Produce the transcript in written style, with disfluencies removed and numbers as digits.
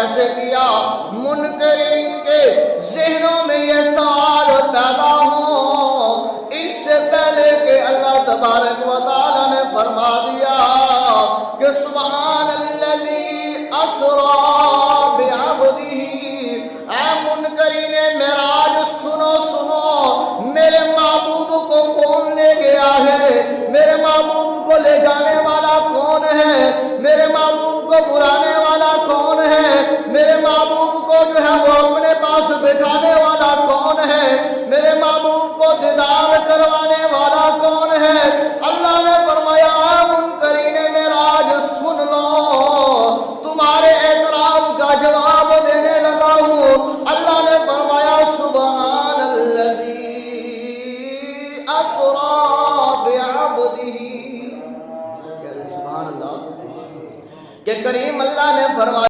کیسے کیا؟ منکرین کے ذہنوں میں یہ سوال پیدا ہو اس سے پہلے کہ اللہ تبارک و تعالیٰ نے فرما دیا کہ سبحان الذی اسری بعبدہ۔ اے منکرین معراج سنو سنو، میرے محبوب کو کون لے گیا ہے؟ میرے محبوب کو لے جانے والا کون ہے؟ میرے محبوب کو بلانے والا کون ہے؟ میرے محبوب کو جو ہے وہ اپنے پاس بٹھانے والا کون ہے؟ میرے محبوب کو دیدار کروانے والا کون ہے؟ اللہ نے فرمایا منکرین معراج سن لو، تمہارے اعتراض کا جواب دینے لگا ہوں۔ اللہ نے فرمایا سبحان الذی اسری بعبدہ۔ سبحان اللہ کہ کریم اللہ نے فرمایا